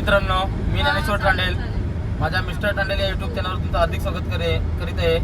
मित्रांनो, मी ज्ञानेश्वर टांडेल माझ्या मिस्टर टांडेल या यूट्यूब चॅनलवर तुमचं हार्दिक स्वागत करीत आहे.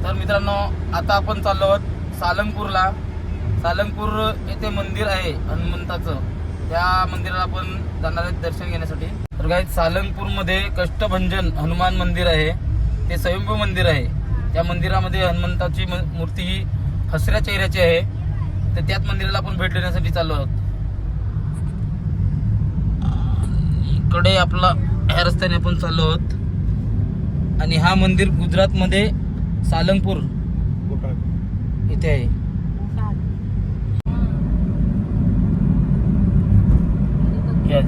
तर मित्रांनो, आता आपण चाललो आहोत सालंगपूरला. सालंगपूर येथे मंदिर आहे हनुमंताचं. त्या मंदिराला आपण जाणार आहेत दर्शन घेण्यासाठी. तर काही सालंगपूरमध्ये कष्टभंजन हनुमान मंदिर आहे. ते स्वयंभू मंदिर आहे. त्या मंदिरामध्ये हनुमंताची मूर्ती ही हसऱ्या चेहऱ्याची आहे. तर त्याच मंदिराला आपण भेट देण्यासाठी चाललो आहोत. इकडे आपला ह्या रस्त्याने आपण चाललो आहोत आणि हा मंदिर गुजरात मध्ये सालंगपूर इथे आहे.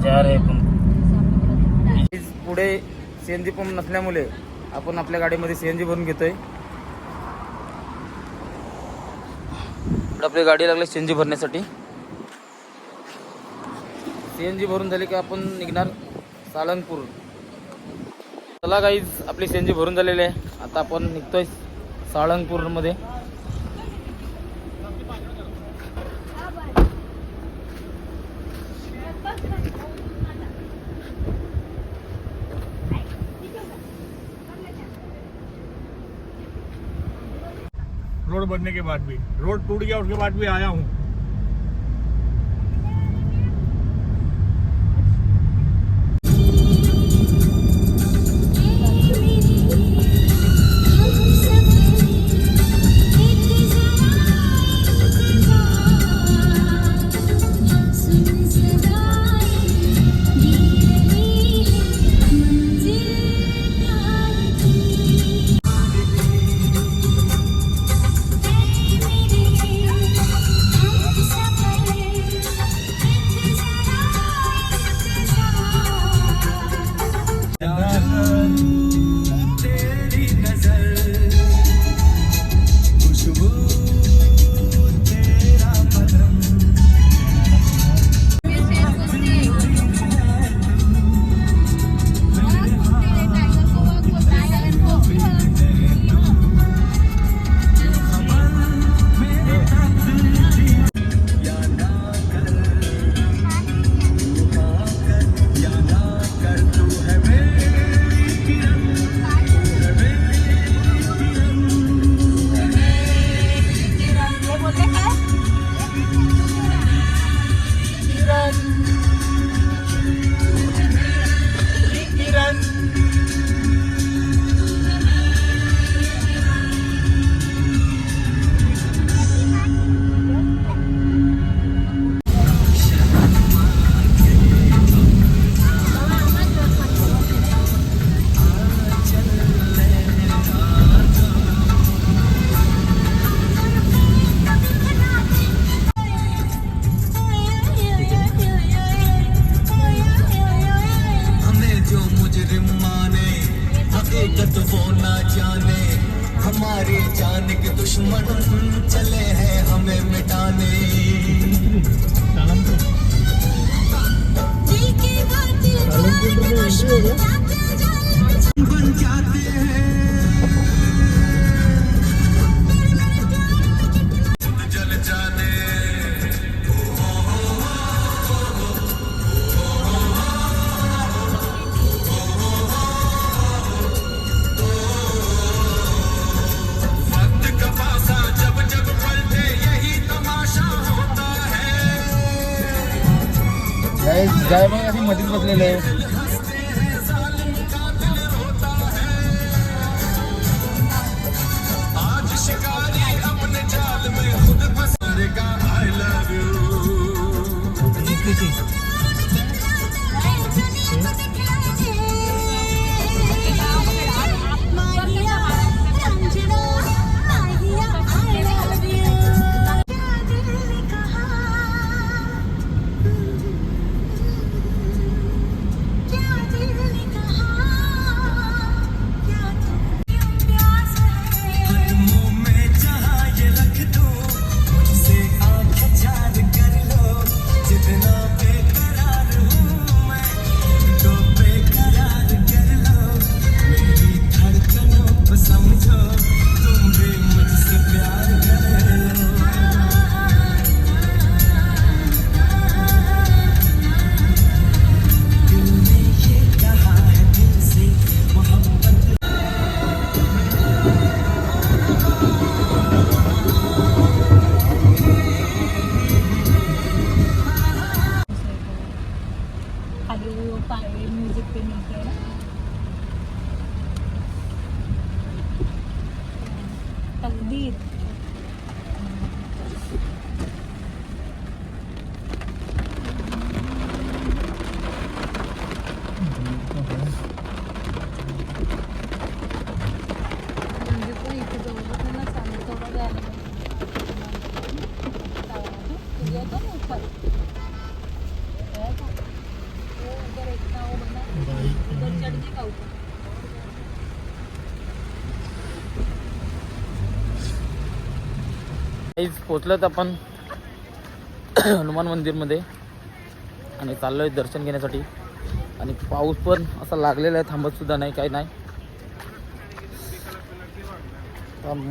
जा रहे आपण. पुढे सीएनजी पंप नसल्यामुळे आपण आपल्या गाडीमध्ये सीएनजी भरून घेतोय. आपली गाडी लागली सीएनजी भरण्यासाठी. सीएनजी भरून झाली की आपण निघणार सालंगपूर. चला गाईज, आपली सीएनजी भरून झालेली आहे. आता आपण निघतोय साळंगपूरमध्ये. रोड बनने के बाद भी रोड टूट गया, उसके बाद भी आया हूँ. हमारी जान के दुश्मन चले हैं हमें मिटाने. बन जाते हैं जल जाने. जाय मग अशी मध्येच बसलेलं आहे. आज शिकारी अपने जाल में खुद फंसेगा. I love you. तकदीर. म्हणजे पण इथे जवळ ना चालू तेवढं जायला तुझ्या तो ऊपर वो उधर एक ना वो बना उधर चढ़ के का ऊपर. पोचलोत आपण हनुमान मंदिरमध्ये आणि चाललोय दर्शन घेण्यासाठी. आणि पाऊस पण असा लागलेला आहे, थांबत सुद्धा नाही, काही नाही.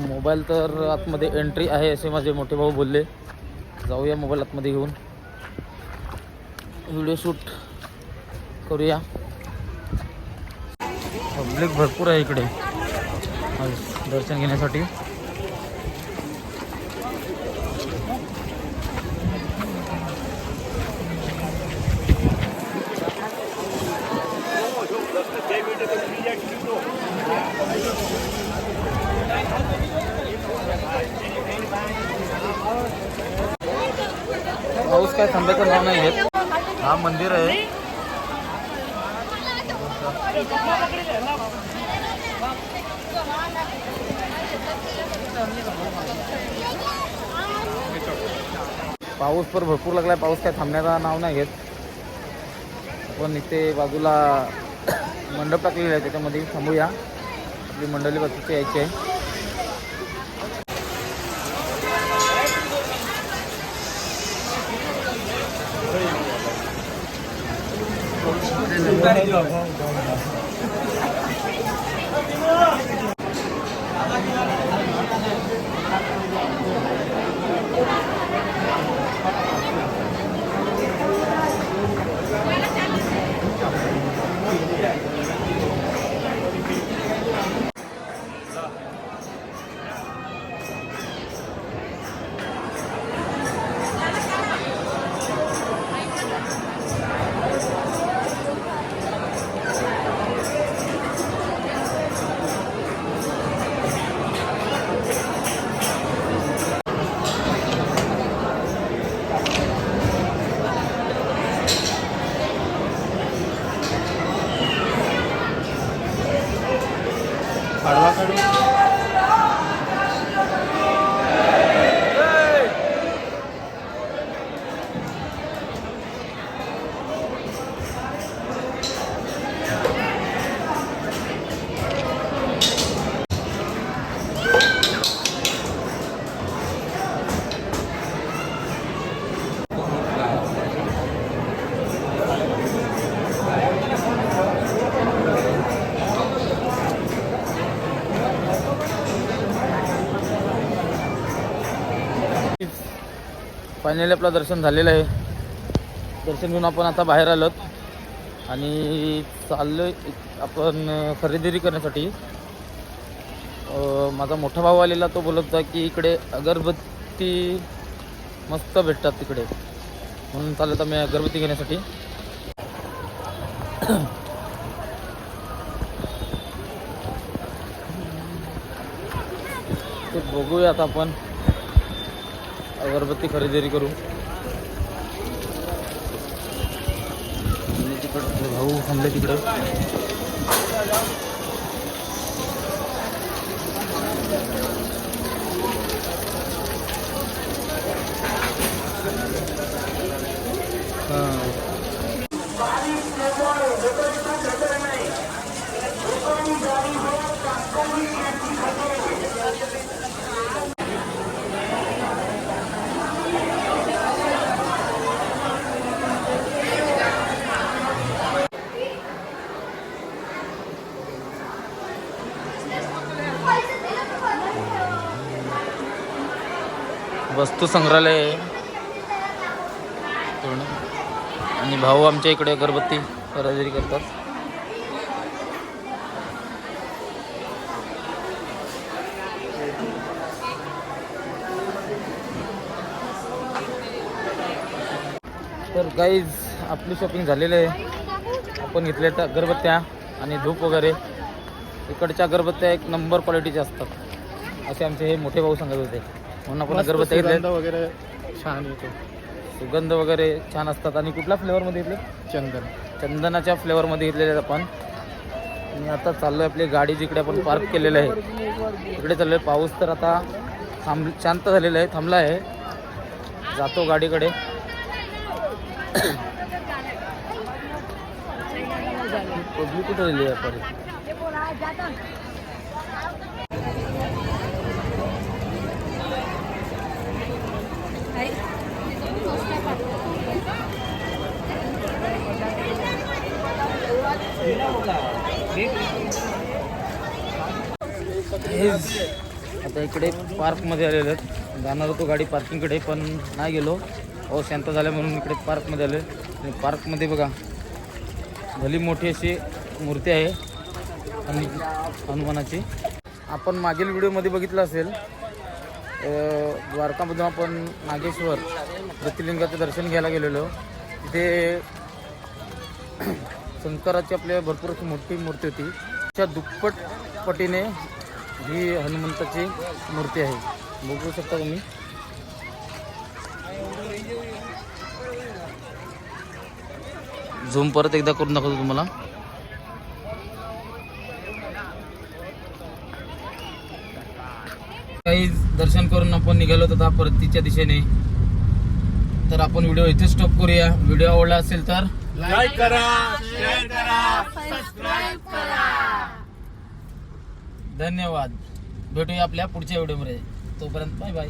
मोबाईल तर आतमध्ये एंट्री आहे असे माझे मोठे भाऊ बोलले. जाऊया मोबाईल आतमध्ये घेऊन व्हिडिओ शूट करूया. पब्लिक भरपूर आहे इकडे दर्शन घेण्यासाठी. पाऊस काय थांबायचं नाव नाही घेत. हा मंदिर आहे. पाऊस पण भरपूर लागलाय. पाऊस काय थांबण्याचं नाव नाही घेत. आपण इथे बाजूला मंडप टाकलेला आहे, त्याच्यामध्ये थांबूया. आपली मंडळी बाजूची यायची आहे. फायनली आपलं दर्शन झालेलं आहे. दर्शन घेऊन आपण आता बाहेर आलोत आणि चाललो आपण खरेदी करण्यासाठी. माझा मोठा भाऊ आलेला, तो बोलत होता की इकडे अगरबत्ती मस्त भेटतात तिकडे, म्हणून चालत आम्ही अगरबत्ती घेण्यासाठी. ते बघूया आता आपण अगरबत्ती खरेदी करू. तिकडे भाऊ थांबले तिकडे. वस्तू संग्रहालय आहे पूर्ण. आणि भाऊ आमच्या इकडे अगरबत्ती खरेदी करतात. तर गाईज आपली शॉपिंग झालेली आहे. आपण घेतले तर अगरबत्त्या आणि धूप वगैरे. इकडच्या अगरबत्त्या एक नंबर क्वालिटीच्या असतात. असे आमचे हे मोठे भाऊ सांगत होते. म्हणून आपण मस्त अगरबत्ती घेतले. सुगंध वगैरे छान येतो. सुगंध वगैरे छान असतात. आणि कुठल्या फ्लेवरमध्ये घेतले? चंदन. चंदनाच्या फ्लेवरमध्ये घेतलेले आहेत आपण. आणि आता चाललो आहे आपली गाडी जिकडे आपण पार्क केलेलं आहे तिकडे चाललो आहे. पाऊस तर आता शांत झालेला आहे, थांबला आहे. जातो गाडीकडे. पब्लिक कुठे दिली आहे आपण? आता इकडे पार्कमध्ये आलेलो आहेत. जाणार होतो गाडी पार्किंगकडे पण नाही गेलो. पाऊस शांत झाला म्हणून इकडे पार्कमध्ये आलो. आणि पार्कमध्ये बघा भली मोठी अशी मूर्ती आहे आणि हनुमानाची. आपण मागील व्हिडिओमध्ये बघितलं असेल, द्वारकामधून आपण नागेश्वर ज्योतिर्लिंगाचं दर्शन घ्यायला गेलेलो. तिथे शंकराची आपल्या भरपूर अशी मोठी मूर्ती होती. त्या दुप्पट पटीने ही हनुमंताची मूर्ती आहे. बघू शकता तुम्ही. झूम परत एकदा करून दाखवतो तुम्हाला. काही दर्शन करून आपण निघालो होतो परतीच्या दिशेने. तर आपण व्हिडिओ इथे स्टॉप करूया. व्हिडिओ आवडला असेल तर लाईक करा, शेअर करा, सबस्क्राईब करा. धन्यवाद. भेटूया आपल्या पुढच्या व्हिडिओमध्ये. तोपर्यंत बाय बाय.